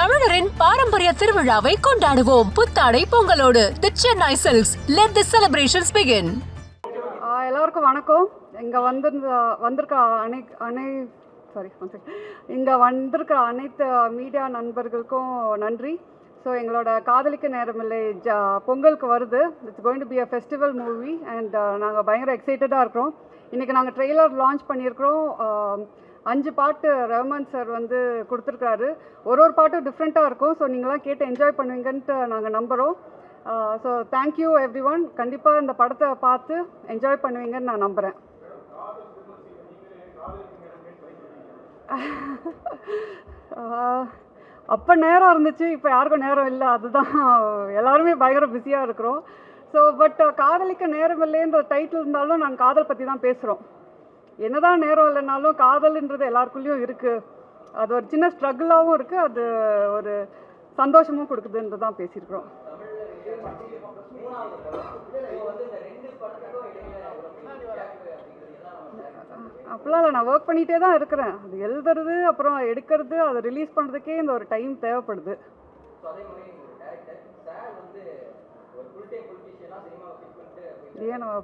தமிழரின் பாரம்பரிய திருவிழாவை கொண்டாடுவோம். புத்தாடை பொங்கலோடு the Chennai Silks. Let the celebrations begin. எல்லாருக்கும் வணக்கம். இங்கே வந்திருக்க அனைத்து மீடியா நண்பர்களுக்கும் நன்றி. ஸோ எங்களோட காதலிக்க நேரமில்லை பொங்கலுக்கு வருது. It's going to be a festival movie and நாங்கள் பயங்கர எக்ஸைட்டடாக இருக்கிறோம். இன்றைக்கி நாங்கள் ட்ரெய்லர் லான்ச் பண்ணியிருக்கிறோம். 5 பாட்டு ரஹ்மான் சார் வந்து கொடுத்துருக்காரு. ஒரு பாட்டும் டிஃப்ரெண்ட்டாக இருக்கும். ஸோ நீங்களாம் கேட்டு என்ஜாய் பண்ணுவீங்கன்ட்டு நாங்கள் நம்புகிறோம். So thank you every one. கண்டிப்பாக இந்த படத்தை பார்த்து என்ஜாய் பண்ணுவீங்கன்னு நான் நம்புகிறேன். அப்போ நேரம் இருந்துச்சு, இப்போ யாருக்கும் நேரம் இல்லை. அதுதான் எல்லாருமே பயங்கர பிஸியாக இருக்கிறோம். ஸோ பட் காதலிக்க நேரம் இல்லைன்ற டைட்டில் இருந்தாலும் நாங்கள் காதல் பற்றி தான் பேசுகிறோம். என்னதான் நேரம் இல்லைனாலும் காதல்ன்றது எல்லாருக்குள்ளேயும் இருக்குது. அது ஒரு சின்ன ஸ்ட்ரகிளாகவும் இருக்குது, அது ஒரு சந்தோஷமும் கொடுக்குதுன்றது தான் பேசியிருக்கிறோம். அப்போலாம் இல்லை, நான் ஒர்க் பண்ணிகிட்டே தான் இருக்கிறேன். அது எழுதுறது அப்புறம் எடுக்கிறது அதை ரிலீஸ் பண்ணுறதுக்கே இந்த ஒரு டைம் தேவைப்படுது. ஏன் நம்ம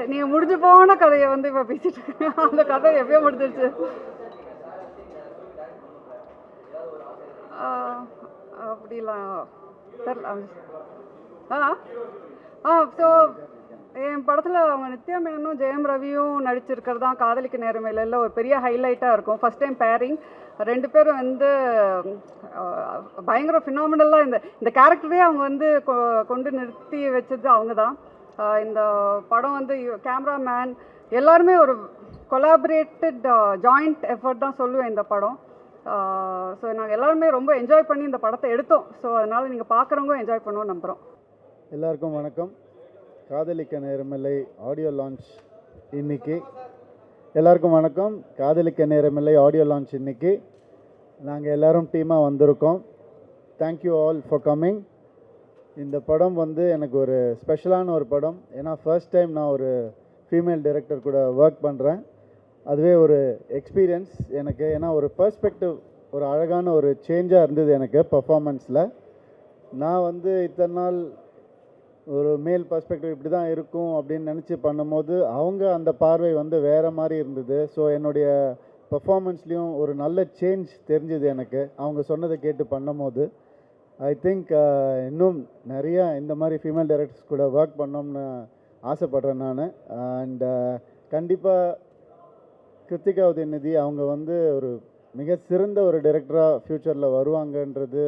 நீங்கள் முடிஞ்சு போன கதையை வந்து இப்போ பேசிட்டு இருக்கீங்க. அந்த கதை எப்பயோ முடிஞ்சிருச்சு. அப்படிலாம் தெரியல. ஸோ என் படத்தில் அவங்க நித்யா மேனனும் ஜெயம் ரவியும் நடிச்சிருக்கிறது தான் காதலிக்க நேரமில்லையில் ஒரு பெரிய ஹைலைட்டாக இருக்கும். First time bearing. 2 பேரும் வந்து பயங்கர ஃபினாமினலாக இந்த கேரக்டரே அவங்க வந்து கொண்டு நிறுத்தி வச்சது அவங்க தான். இந்த படம் வந்து கேமராமேன் எல்லாருமே ஒரு கொலாபரேட்டட் ஜாயிண்ட் எஃபர்ட் தான் சொல்லுவேன் இந்த படம். ஸோ நாங்கள் எல்லாருமே ரொம்ப என்ஜாய் பண்ணி இந்த படத்தை எடுத்தோம். ஸோ அதனால் நீங்கள் பார்க்குறவங்க என்ஜாய் பண்ணுவோம் நம்புகிறோம். எல்லாருக்கும் வணக்கம். காதலிக்க நேரமில்லை ஆடியோ லான்ச் இன்னைக்கு. எல்லாருக்கும் வணக்கம். காதலிக்க நேரமில்லை ஆடியோ லான்ச் இன்னைக்கு. நாங்கள் எல்லோரும் டீமாக வந்திருக்கோம். Thank you all for coming. இந்த படம் வந்து எனக்கு ஒரு ஸ்பெஷலான ஒரு படம். ஏன்னா ஃபர்ஸ்ட் டைம் நான் ஒரு ஃபீமேல் டைரக்டர் கூட ஒர்க் பண்ணுறேன். அதுவே ஒரு எக்ஸ்பீரியன்ஸ் எனக்கு. ஏன்னா ஒரு பர்ஸ்பெக்டிவ், ஒரு அழகான ஒரு சேஞ்சாக இருந்தது எனக்கு பர்ஃபார்மன்ஸில். நான் வந்து இத்தனை நாள் ஒரு மேல் பர்ஸ்பெக்டிவ் இப்படி தான் இருக்கும் அப்படின்னு நினச்சி பண்ணும்போது அவங்க அந்த பார்வை வந்து வேறு மாதிரி இருந்தது. ஸோ என்னுடைய பர்ஃபார்மன்ஸ்லேயும் ஒரு நல்ல சேஞ்ச் தெரிஞ்சுது எனக்கு அவங்க சொன்னதை கேட்டு பண்ணும்போது. ஐ திங்க் இன்னும் நிறையா இந்த மாதிரி ஃபீமேல் டைரக்டர்ஸ் கூட ஒர்க் பண்ணோம்னு ஆசைப்பட்றேன் நான். அண்ட் கண்டிப்பாக கிருத்திகா உதயநிதி அவங்க வந்து ஒரு மிக சிறந்த ஒரு டைரக்டராக ஃப்யூச்சரில் வருவாங்கன்றது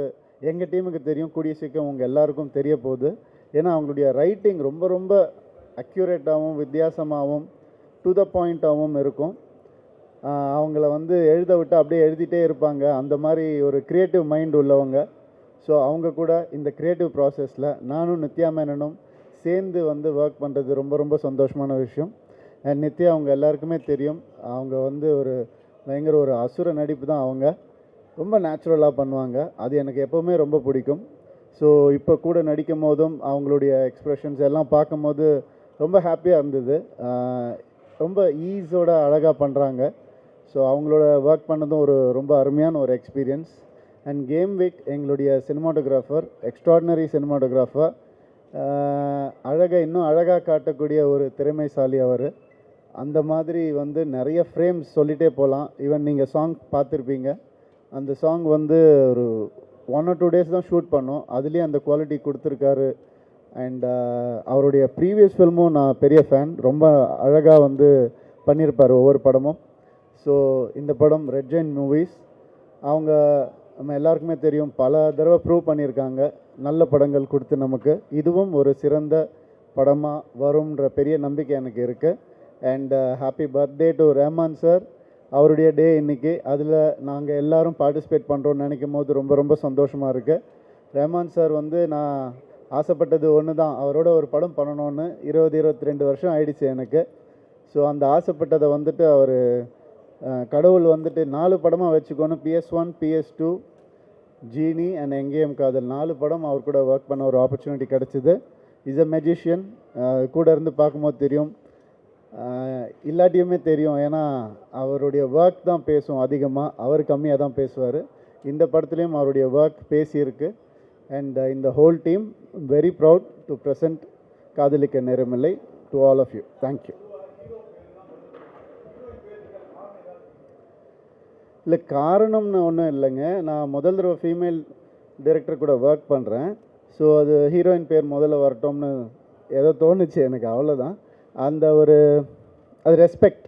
எங்கள் டீமுக்கு தெரியும். கூடிய சீக்கிரம் உங்கள் எல்லாருக்கும் தெரிய போகுது. ஏன்னா அவங்களுடைய ரைட்டிங் ரொம்ப ரொம்ப அக்யூரேட்டாகவும் வித்தியாசமாகவும் டு த பாயிண்ட்டாகவும் இருக்கும். அவங்கள வந்து எழுத விட்டு அப்படியே எழுதிட்டே இருப்பாங்க. அந்த மாதிரி ஒரு க்ரியேட்டிவ் மைண்ட் உள்ளவங்க. ஸோ அவங்க கூட இந்த க்ரியேட்டிவ் ப்ராசஸில் நானும் நித்யா மேனனும் சேர்ந்து வந்து ஒர்க் பண்ணுறது ரொம்ப ரொம்ப சந்தோஷமான விஷயம். அண்ட் நித்யா அவங்க எல்லாருக்குமே தெரியும், அவங்க வந்து ஒரு பயங்கர ஒரு அசுர நடிப்பு தான். அவங்க ரொம்ப நேச்சுரலாக பண்ணுவாங்க. அது எனக்கு எப்போவுமே ரொம்ப பிடிக்கும். ஸோ இப்போ கூட நடிக்கும் போதும் அவங்களுடைய எக்ஸ்ப்ரெஷன்ஸ் எல்லாம் பார்க்கும்போது ரொம்ப ஹாப்பியாக இருந்தது. ரொம்ப ஈஸோட அழகாக பண்ணுறாங்க. ஸோ அவங்களோட ஒர்க் பண்ணதும் ஒரு ரொம்ப அருமையான ஒரு எக்ஸ்பீரியன்ஸ். அண்ட் கேம் வீக் எங்களுடைய சினிமாட்டோகிராஃபர், எக்ஸ்ட்ராடினரி சினிமாட்டோகிராஃபர், அழகை இன்னும் அழகாக காட்டக்கூடிய ஒரு திறமைசாலி அவர். அந்த மாதிரி வந்து நிறைய ஃப்ரேம்ஸ் சொல்லிகிட்டே போகலாம். ஈவன் நீங்கள் சாங் பார்த்துருப்பீங்க. அந்த சாங் வந்து ஒரு 1 or 2 days தான் ஷூட் பண்ணோம். அதுலேயும் அந்த குவாலிட்டி கொடுத்துருக்காரு. அண்ட் அவருடைய ப்ரீவியஸ் ஃபில்மும் நான் பெரிய ஃபேன். ரொம்ப அழகாக வந்து பண்ணியிருப்பார் ஒவ்வொரு படமும். ஸோ இந்த படம் ரெட் ஜெயின் மூவிஸ். அவங்க நம்ம எல்லாருக்குமே தெரியும், பல தடவை ப்ரூவ் பண்ணியிருக்காங்க நல்ல படங்கள் கொடுத்து நமக்கு. இதுவும் ஒரு சிறந்த படமாக வரும்ன்ற பெரிய நம்பிக்கை எனக்கு இருக்குது. And happy birthday to Rahman sir. அவருடைய டே இன்றைக்கி. அதில் நாங்கள் எல்லோரும் பார்ட்டிசிபேட் பண்ணுறோன்னு நினைக்கும் போது ரொம்ப ரொம்ப சந்தோஷமாக இருக்குது. ரஹ்மான் சார் வந்து நான் ஆசைப்பட்டது ஒன்று தான், அவரோட ஒரு படம் பண்ணணுன்னு. 22 வருஷம் ஆயிடுச்சு எனக்கு. ஸோ அந்த ஆசைப்பட்டதை வந்துட்டு அவர் கடவுள் வந்துட்டு 4 படமாக வச்சுக்கோன்னு PS1, PS2, ஜீனி அண்ட் எங்கேயும் காதல் 4 படம் அவர் கூட ஒர்க் பண்ண ஒரு ஆப்பர்ச்சுனிட்டி கிடச்சிது. Is a magician. கூட இருந்து பார்க்கும்போது தெரியும் இல்லாட்டியுமே தெரியும், ஏன்னா அவருடைய ஒர்க் தான் பேசும் அதிகமாக, அவர் கம்மியாக தான் பேசுவார். இந்த படத்துலேயும் அவருடைய ஒர்க் பேசியிருக்கு. அண்ட் இந்த whole team very proud to present Kadhalikka Neramillai to all of you. Thank you. இல்லை, காரணம்னு ஒன்றும் இல்லைங்க. நான் முதல் தடவை ஃபீமேல் டைரக்டர் கூட ஒர்க் பண்ணுறேன். ஸோ அது ஹீரோயின் பேர் முதல்ல வரட்டும்னு ஏதோ தோணுச்சு எனக்கு, அவ்வளோதான். அந்த ஒரு அது ரெஸ்பெக்ட்,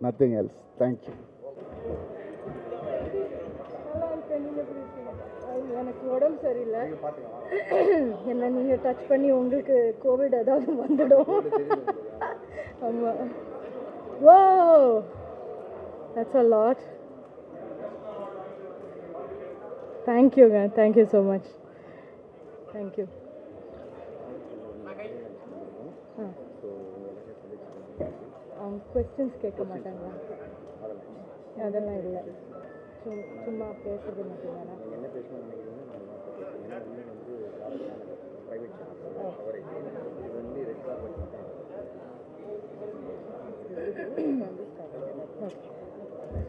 நத்திங் எல்ஸ். தேங்க்யூ. எனக்கு உடம்பு சரியில்லை, என்ன நீங்கள் டச் பண்ணி உங்களுக்கு கோவிட் ஏதாவது வந்துடும். ஆமாம். ஓ, தட்ஸ் அ லாட். தேங்க்யூங்க, தேங்க்யூ ஸோ மச். தேங்க்யூ. அவங்க கொஸ்டின்ஸ் கேட்க மாட்டாங்க, அதெல்லாம் இல்லை. சும்மா பேசுறது மட்டும்தானே.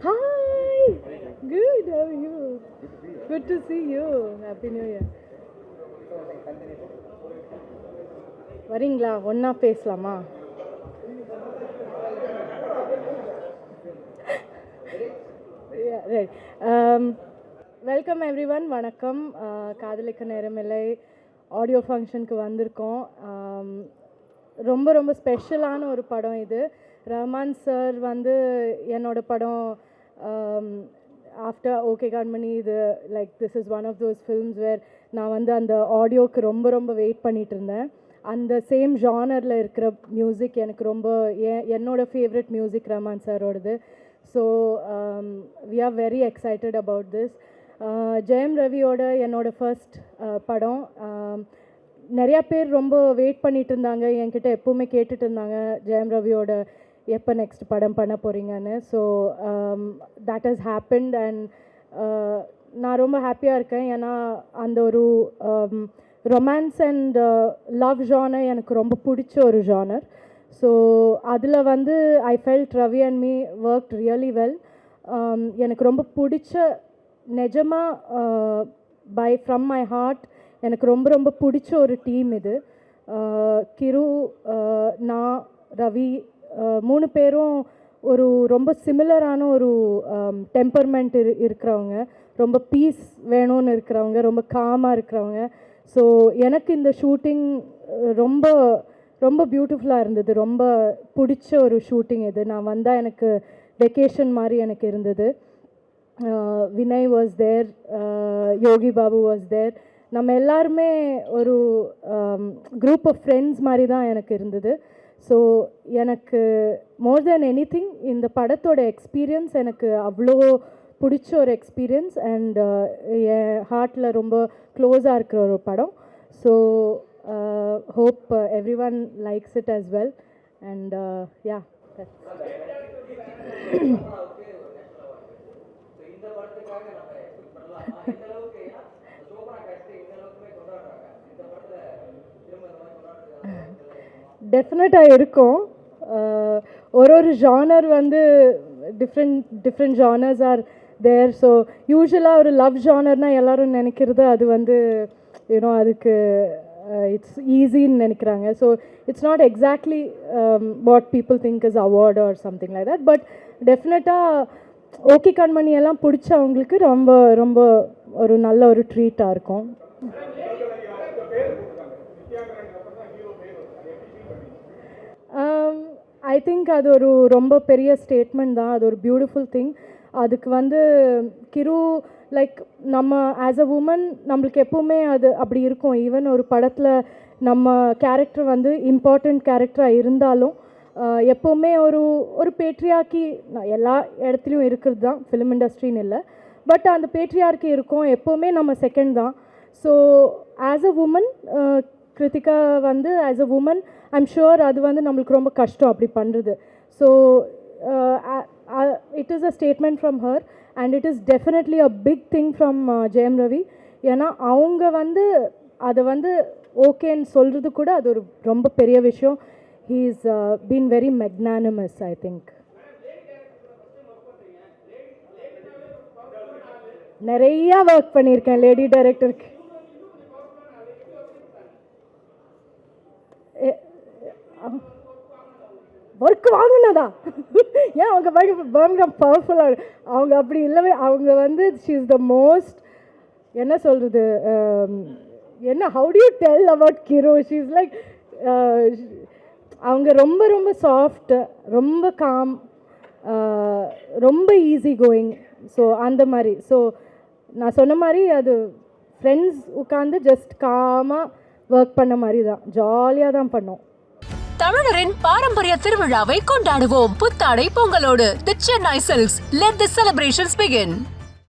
Hi, good, how are you? Good to see you. Happy New Year. வரீங்களா, ஒன்றா பேசலாமா? ரைட். Welcome every one. வணக்கம். காதலிக்க நேரமில்லை ஆடியோ ஃபங்க்ஷனுக்கு வந்திருக்கோம். ரொம்ப ரொம்ப ஸ்பெஷலான ஒரு படம் இது. ரஹ்மான் சார் வந்து என்னோட படம் ஆஃப்டர் ஓகே கண்மணி, இது like this is one of those films where நான் வந்து அந்த ஆடியோவுக்கு ரொம்ப ரொம்ப வெயிட் பண்ணிகிட்டு இருந்தேன். அந்த சேம் ஜானரில் இருக்கிற மியூசிக் எனக்கு ரொம்ப என்னோட ஃபேவரட் மியூசிக் ரஹ்மான் சாரோடது. So we are very excited about this. Jayam ரவியோட என்னோட ஃபர்ஸ்ட் படம். நிறையா பேர் ரொம்ப வெயிட் பண்ணிட்டு இருந்தாங்க, என்கிட்ட எப்போவுமே கேட்டுட்டு இருந்தாங்க ஜெயம் ரவியோட எப்போ நெக்ஸ்ட் படம் பண்ண போகிறீங்கன்னு. So that has happened and நான் ரொம்ப ஹாப்பியாக இருக்கேன். ஏன்னா அந்த ஒரு ரொமான்ஸ் அண்ட் லவ் ஜானர் எனக்கு ரொம்ப பிடிச்ச ஒரு ஜானர். ஸோ அதில் வந்து I felt Ravi and me work really well. எனக்கு ரொம்ப பிடிச்ச, நிஜமாக ஃப்ரம் மை ஹார்ட் எனக்கு ரொம்ப ரொம்ப பிடிச்ச ஒரு டீம் இது. கிரு, நான், ரவி, 3 பேரும் ஒரு ரொம்ப சிமிலரான ஒரு டெம்பர்மெண்ட் இருக்கிறவங்க, ரொம்ப பீஸ் வேணும்னு இருக்கிறவங்க, ரொம்ப காமாக இருக்கிறவங்க. ஸோ எனக்கு இந்த ஷூட்டிங் ரொம்ப ரொம்ப பியூட்டிஃபுல்லாக இருந்தது. ரொம்ப பிடிச்ச ஒரு ஷூட்டிங் இது. நான் வந்தால் எனக்கு வெக்கேஷன் மாதிரி எனக்கு இருந்தது. Vinay was there, Yogi Babu was there. நம்ம எல்லாருமே ஒரு குரூப் ஆஃப் ஃப்ரெண்ட்ஸ் மாதிரி தான் எனக்கு இருந்தது. ஸோ எனக்கு மோர் தென் எனி திங் இந்த படத்தோட எக்ஸ்பீரியன்ஸ் எனக்கு அவ்வளோ பிடிச்ச ஒரு எக்ஸ்பீரியன்ஸ் அண்ட் என் ஹார்ட்டில் ரொம்ப க்ளோஸாக இருக்கிற ஒரு படம். So hope everyone likes it as well and yeah, டெஃபினட்டாக இருக்கும். ஒரு ஜானர் வந்து different genres are there. So யூஸ்வலாக ஒரு லவ் ஜானர்னால் எல்லோரும் நினைக்கிறது அது வந்து யூனோ அதுக்கு இட்ஸ் ஈஸின்னு நினைக்கிறாங்க. So it's not exactly what people think is award or something like that. But டெஃபினட்டாக ஓகே கண்மணி எல்லாம் பிடிச்சவங்களுக்கு ரொம்ப ரொம்ப ஒரு நல்ல ஒரு ட்ரீட்டாக இருக்கும். ஐ திங்க் அது ஒரு ரொம்ப பெரிய ஸ்டேட்மெண்ட் தான். அது ஒரு பியூட்டிஃபுல் திங். அதுக்கு வந்து கிரு லைக் நம்ம ஆஸ் அ உமன் நம்மளுக்கு எப்போவுமே அது அப்படி இருக்கும். ஈவன் ஒரு படத்தில் நம்ம கேரக்டர் வந்து இம்பார்ட்டண்ட் கேரக்டராக இருந்தாலும் எப்போவுமே ஒரு பேட்ரியார்க்கி எல்லா இடத்துலையும் இருக்கிறது தான், ஃபிலிம் இண்டஸ்ட்ரின்னு இல்லை. பட் அந்த பேட்ரியார்க்கி இருக்கும், எப்போவுமே நம்ம செகண்ட் தான். So as a woman Krithika வந்து as a woman I'm sure அது வந்து நம்மளுக்கு ரொம்ப கஷ்டம் அப்படி பண்ணுறது. So it is a statement from her and it is definitely a big thing from Jayam Ravi. ஏன்னா அவங்க வந்து அதை வந்து ஓகேன்னு சொல்கிறது கூட அது ஒரு ரொம்ப பெரிய விஷயம். he's been very magnanimous, I think. நிறையா ஒர்க் பண்ணியிருக்கேன் லேடி டைரக்டருக்கு. ஒர்க் வாங்கினதா? ஏன் அவங்க பயங்கர பவர்ஃபுல்லாக அவங்க அப்படி இல்லவே. அவங்க வந்து ஷீ இஸ் த மோஸ்ட், என்ன சொல்கிறது, என்ன how to you tell about கிரு? ஷீ இஸ் லைக், அவங்க ரொம்ப ரொம்ப சாஃப்ட், ரொம்ப காம், ரொம்ப ஈஸி கோயிங். ஸோ அந்த மாதிரி. ஸோ நான் சொன்ன மாதிரி அது ஃப்ரெண்ட்ஸ் உட்காந்து ஜஸ்ட் காமாக ஒர்க் பண்ண மாதிரி தான், ஜாலியாக தான் பண்ணோம். தமிழரின் பாரம்பரிய திருவிழாவை கொண்டாடுவோம் புத்தாடை பொங்கலோடு. The Chennai Silks, let the celebrations begin.